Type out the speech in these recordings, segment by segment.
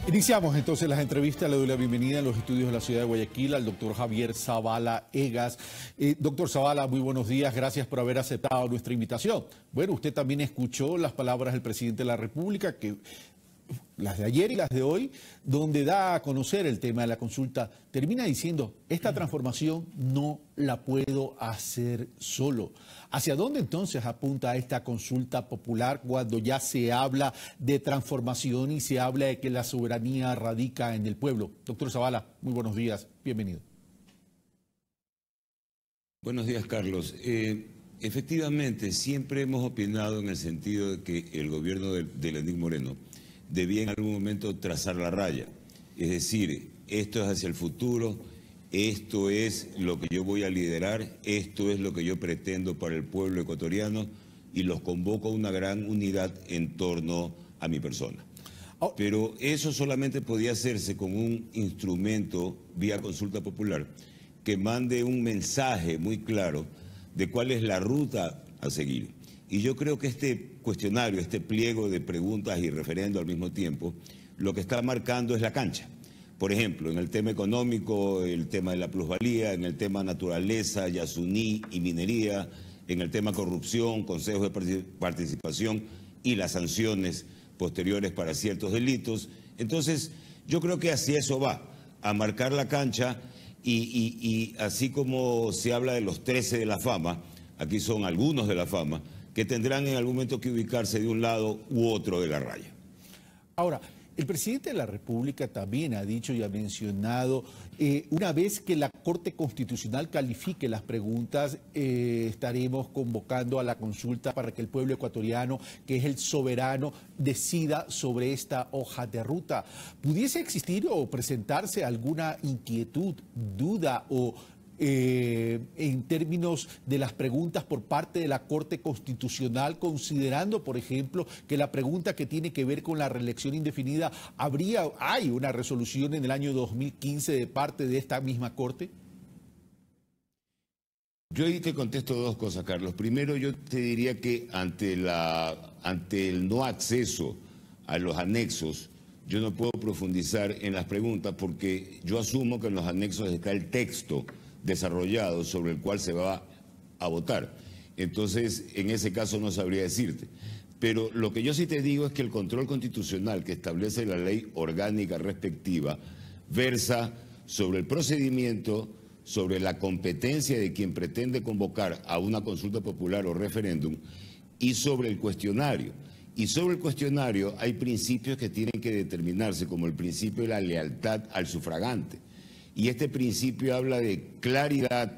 Iniciamos entonces las entrevistas. Le doy la bienvenida a los estudios de la ciudad de Guayaquil al doctor Javier Zavala Egas. Doctor Zavala, muy buenos días. Gracias por haber aceptado nuestra invitación. Bueno, usted también escuchó las palabras del presidente de la República, las de ayer y las de hoy, donde da a conocer el tema de la consulta. Termina diciendo, esta transformación no la puedo hacer solo. ¿Hacia dónde entonces apunta esta consulta popular cuando ya se habla de transformación y se habla de que la soberanía radica en el pueblo? Doctor Zavala, muy buenos días, bienvenido. Buenos días, Carlos. Efectivamente, siempre hemos opinado en el sentido de que el gobierno de Lenín Moreno debía en algún momento trazar la raya. Es decir, esto es hacia el futuro, esto es lo que yo voy a liderar, esto es lo que yo pretendo para el pueblo ecuatoriano y los convoco a una gran unidad en torno a mi persona. Pero eso solamente podía hacerse con un instrumento vía consulta popular que mande un mensaje muy claro de cuál es la ruta a seguir. Y yo creo que este cuestionario, este pliego de preguntas y referendo al mismo tiempo, lo que está marcando es la cancha. Por ejemplo, en el tema económico, el tema de la plusvalía, en el tema naturaleza, Yasuní y minería, en el tema corrupción, consejos de participación y las sanciones posteriores para ciertos delitos. Entonces, yo creo que hacia eso va, a marcar la cancha y así como se habla de los 13 de la fama, aquí son algunos de la fama, que tendrán en algún momento que ubicarse de un lado u otro de la raya. Ahora, el presidente de la República también ha dicho y ha mencionado, una vez que la Corte Constitucional califique las preguntas, estaremos convocando a la consulta para que el pueblo ecuatoriano, que es el soberano, decida sobre esta hoja de ruta. ¿Pudiese existir o presentarse alguna inquietud, duda o en términos de las preguntas por parte de la Corte Constitucional, considerando, por ejemplo, que la pregunta que tiene que ver con la reelección indefinida, hay una resolución en el año 2015 de parte de esta misma Corte? Yo ahí te contesto dos cosas, Carlos. Primero, yo te diría que ante el no acceso a los anexos, yo no puedo profundizar en las preguntas porque yo asumo que en los anexos está el texto desarrollado sobre el cual se va a votar. Entonces, en ese caso no sabría decirte. Pero lo que yo sí te digo es que el control constitucional que establece la ley orgánica respectiva versa sobre el procedimiento, sobre la competencia de quien pretende convocar a una consulta popular o referéndum y sobre el cuestionario. Y sobre el cuestionario hay principios que tienen que determinarse, como el principio de la lealtad al sufragante. Y este principio habla de claridad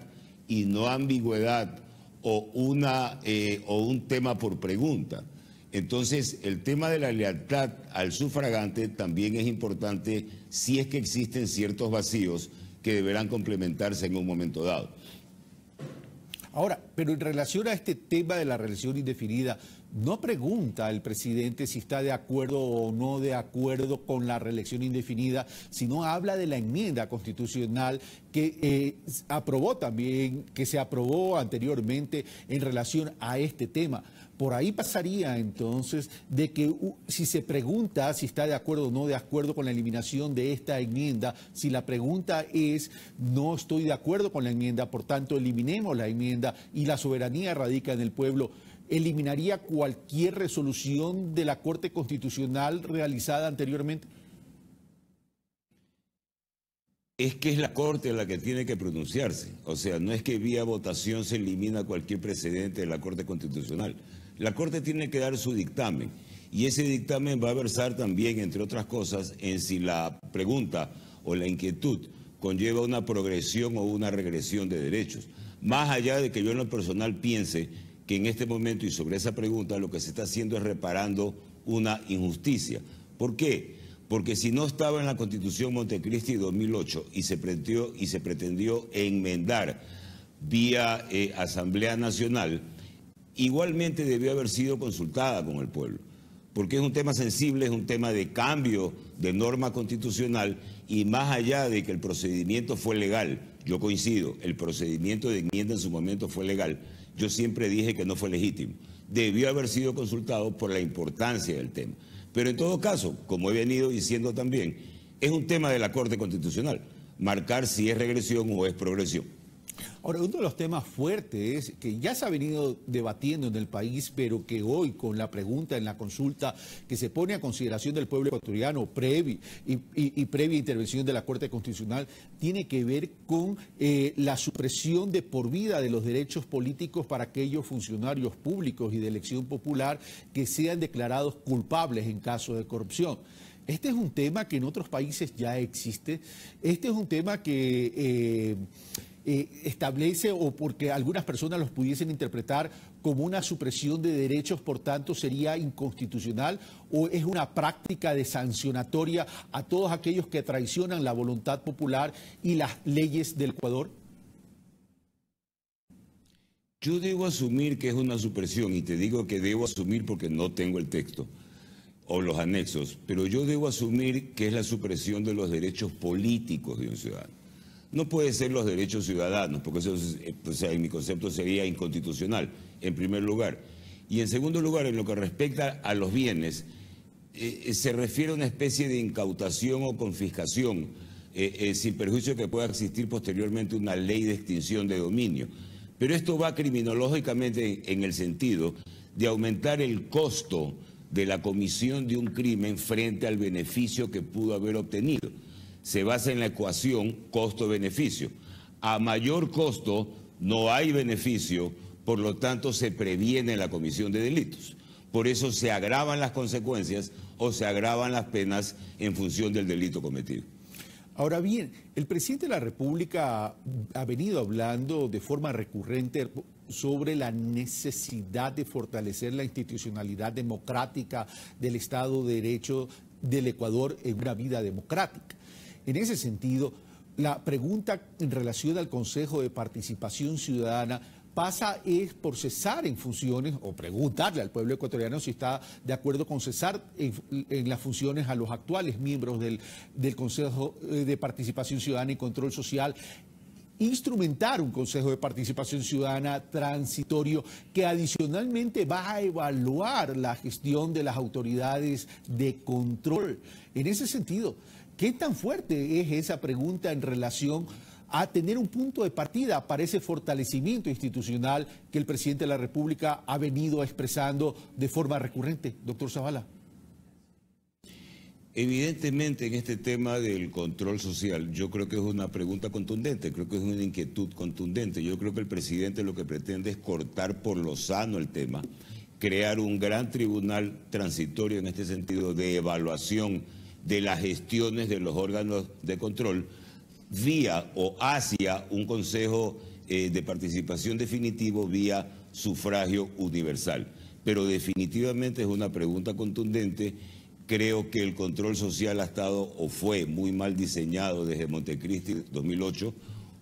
y no ambigüedad o un tema por pregunta. Entonces, el tema de la lealtad al sufragante también es importante si es que existen ciertos vacíos que deberán complementarse en un momento dado. Ahora, pero en relación a este tema de la reelección indefinida, no pregunta el presidente si está de acuerdo o no de acuerdo con la reelección indefinida, sino habla de la enmienda constitucional que aprobó también, que se aprobó anteriormente en relación a este tema. Por ahí pasaría entonces de que si se pregunta si está de acuerdo o no de acuerdo con la eliminación de esta enmienda, si la pregunta es no estoy de acuerdo con la enmienda, por tanto eliminemos la enmienda y la soberanía radica en el pueblo, ¿eliminaría cualquier resolución de la Corte Constitucional realizada anteriormente? Es que es la Corte la que tiene que pronunciarse. O sea, no es que vía votación se elimina cualquier precedente de la Corte Constitucional. La Corte tiene que dar su dictamen. Y ese dictamen va a versar también, entre otras cosas, en si la pregunta o la inquietud conlleva una progresión o una regresión de derechos. Más allá de que yo en lo personal piense que en este momento y sobre esa pregunta lo que se está haciendo es reparando una injusticia. ¿Por qué? Porque si no estaba en la Constitución Montecristi 2008 y se pretendió enmendar vía Asamblea Nacional, igualmente debió haber sido consultada con el pueblo, porque es un tema sensible, es un tema de cambio de norma constitucional y más allá de que el procedimiento fue legal, yo coincido, el procedimiento de enmienda en su momento fue legal, yo siempre dije que no fue legítimo. Debió haber sido consultado por la importancia del tema. Pero en todo caso, como he venido diciendo también, es un tema de la Corte Constitucional, marcar si es regresión o es progresión. Ahora, uno de los temas fuertes que ya se ha venido debatiendo en el país, pero que hoy con la pregunta en la consulta que se pone a consideración del pueblo ecuatoriano previa intervención de la Corte Constitucional, tiene que ver con la supresión de por vida de los derechos políticos para aquellos funcionarios públicos y de elección popular que sean declarados culpables en caso de corrupción. Este es un tema que en otros países ya existe. Este es un tema que establece, o porque algunas personas los pudiesen interpretar como una supresión de derechos, por tanto sería inconstitucional, o es una práctica de sancionatoria a todos aquellos que traicionan la voluntad popular y las leyes del Ecuador. Yo debo asumir que es una supresión, y te digo que debo asumir porque no tengo el texto o los anexos, pero yo debo asumir que es la supresión de los derechos políticos de un ciudadano. No puede ser los derechos ciudadanos, porque eso, en mi concepto, sería inconstitucional, en primer lugar. Y en segundo lugar, en lo que respecta a los bienes, se refiere a una especie de incautación o confiscación, sin perjuicio que pueda existir posteriormente una ley de extinción de dominio. Pero esto va criminológicamente en el sentido de aumentar el costo de la comisión de un crimen frente al beneficio que pudo haber obtenido. Se basa en la ecuación costo-beneficio. A mayor costo no hay beneficio, por lo tanto se previene la comisión de delitos. Por eso se agravan las consecuencias o se agravan las penas en función del delito cometido. Ahora bien, el presidente de la República ha venido hablando de forma recurrente sobre la necesidad de fortalecer la institucionalidad democrática del Estado de Derecho del Ecuador en una vida democrática. En ese sentido, la pregunta en relación al Consejo de Participación Ciudadana pasa por cesar en funciones, o preguntarle al pueblo ecuatoriano si está de acuerdo con cesar en las funciones a los actuales miembros del Consejo de Participación Ciudadana y Control Social, instrumentar un Consejo de Participación Ciudadana transitorio que adicionalmente va a evaluar la gestión de las autoridades de control. En ese sentido, ¿qué tan fuerte es esa pregunta en relación a tener un punto de partida para ese fortalecimiento institucional que el presidente de la República ha venido expresando de forma recurrente, doctor Zavala? Evidentemente, en este tema del control social, yo creo que es una pregunta contundente, creo que es una inquietud contundente. Yo creo que el presidente lo que pretende es cortar por lo sano el tema, crear un gran tribunal transitorio en este sentido de evaluación de las gestiones de los órganos de control vía o hacia un consejo de participación definitivo vía sufragio universal. Pero definitivamente es una pregunta contundente. Creo que el control social ha estado o fue muy mal diseñado desde Montecristi 2008,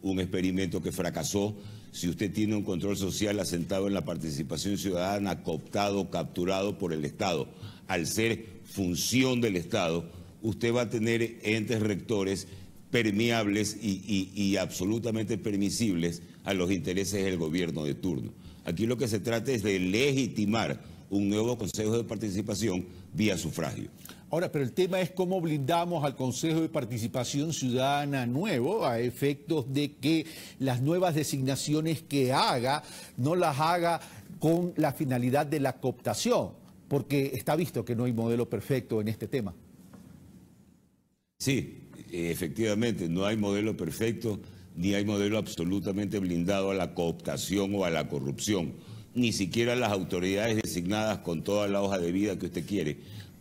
un experimento que fracasó. Si usted tiene un control social asentado en la participación ciudadana, cooptado, capturado por el Estado, al ser función del Estado, usted va a tener entes rectores permeables y absolutamente permisibles a los intereses del gobierno de turno. Aquí lo que se trata es de legitimar un nuevo Consejo de Participación vía sufragio. Ahora, pero el tema es cómo blindamos al Consejo de Participación Ciudadana nuevo a efectos de que las nuevas designaciones que haga no las haga con la finalidad de la cooptación, porque está visto que no hay modelo perfecto en este tema. Sí, efectivamente, no hay modelo perfecto, ni hay modelo absolutamente blindado a la cooptación o a la corrupción. Ni siquiera las autoridades designadas con toda la hoja de vida que usted quiere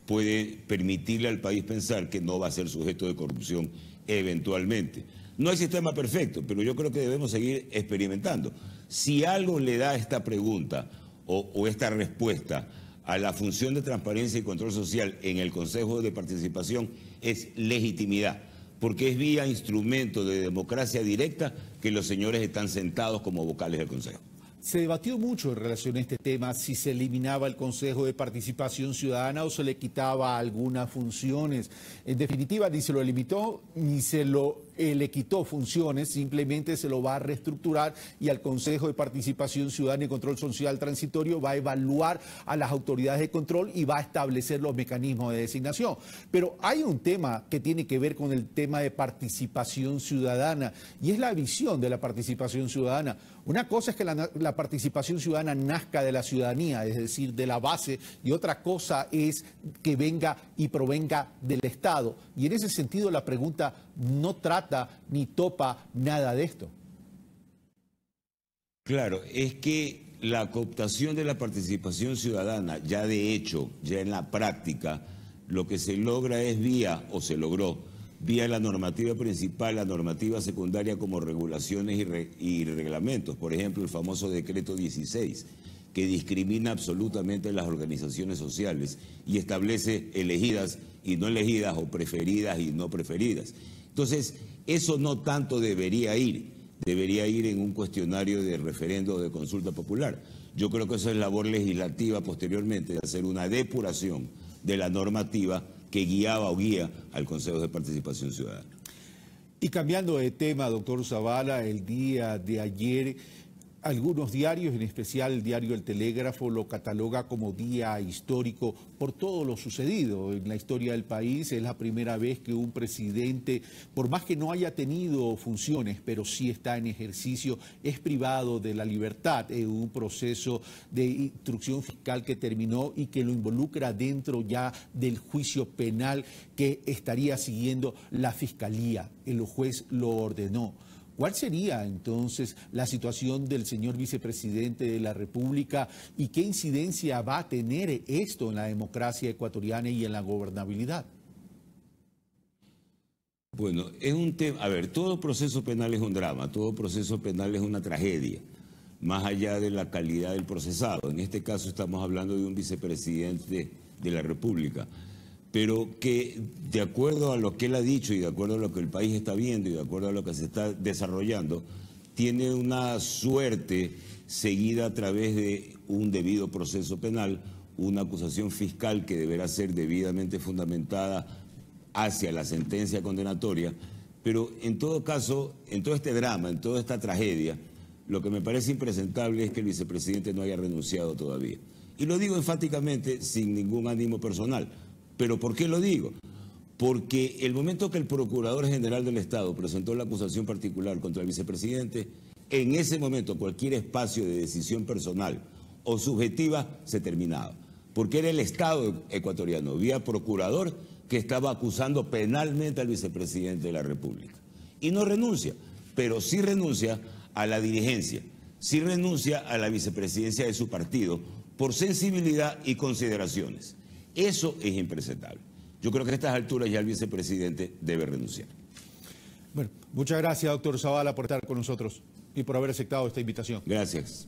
puede permitirle al país pensar que no va a ser sujeto de corrupción eventualmente. No hay sistema perfecto, pero yo creo que debemos seguir experimentando. Si algo le da esta pregunta o esta respuesta a la función de transparencia y control social en el Consejo de Participación es legitimidad, porque es vía instrumento de democracia directa que los señores están sentados como vocales del Consejo. Se debatió mucho en relación a este tema, si se eliminaba el Consejo de Participación Ciudadana o se le quitaba algunas funciones. En definitiva, ni se lo limitó ni se lo le quitó funciones, simplemente se lo va a reestructurar y al Consejo de Participación Ciudadana y Control Social Transitorio va a evaluar a las autoridades de control y va a establecer los mecanismos de designación. Pero hay un tema que tiene que ver con el tema de participación ciudadana y es la visión de la participación ciudadana. Una cosa es que la participación ciudadana nazca de la ciudadanía, es decir, de la base, y otra cosa es que venga y provenga del Estado. Y en ese sentido la pregunta no trata ni topa nada de esto. Claro, es que la cooptación de la participación ciudadana, ya de hecho, ya en la práctica, lo que se logra es se logró, vía la normativa principal, la normativa secundaria como regulaciones y reglamentos. Por ejemplo, el famoso decreto 16, que discrimina absolutamente las organizaciones sociales y establece elegidas y no elegidas o preferidas y no preferidas. Entonces, eso no tanto debería ir en un cuestionario de referendo o de consulta popular. Yo creo que eso es labor legislativa posteriormente, de hacer una depuración de la normativa que guiaba o guía al Consejo de Participación Ciudadana. Y cambiando de tema, doctor Zavala, el día de ayer algunos diarios, en especial el diario El Telégrafo, lo cataloga como día histórico por todo lo sucedido en la historia del país. Es la primera vez que un presidente, por más que no haya tenido funciones, pero sí está en ejercicio, es privado de la libertad en un proceso de instrucción fiscal que terminó y que lo involucra dentro ya del juicio penal que estaría siguiendo la Fiscalía. El juez lo ordenó. ¿Cuál sería entonces la situación del señor vicepresidente de la República y qué incidencia va a tener esto en la democracia ecuatoriana y en la gobernabilidad? Bueno, es un tema, a ver, todo proceso penal es un drama, todo proceso penal es una tragedia, más allá de la calidad del procesado. En este caso estamos hablando de un vicepresidente de la República, pero que de acuerdo a lo que él ha dicho y de acuerdo a lo que el país está viendo y de acuerdo a lo que se está desarrollando, tiene una suerte seguida a través de un debido proceso penal, una acusación fiscal que deberá ser debidamente fundamentada hacia la sentencia condenatoria, pero en todo caso, en todo este drama, en toda esta tragedia, lo que me parece impresentable es que el vicepresidente no haya renunciado todavía. Y lo digo enfáticamente sin ningún ánimo personal. ¿Pero por qué lo digo? Porque el momento que el Procurador General del Estado presentó la acusación particular contra el vicepresidente, en ese momento cualquier espacio de decisión personal o subjetiva se terminaba. Porque era el Estado ecuatoriano, vía procurador, que estaba acusando penalmente al vicepresidente de la República. Y no renuncia, pero sí renuncia a la dirigencia, sí renuncia a la vicepresidencia de su partido por sensibilidad y consideraciones. Eso es impresentable. Yo creo que a estas alturas ya el vicepresidente debe renunciar. Bueno, muchas gracias, doctor Zavala, por estar con nosotros y por haber aceptado esta invitación. Gracias.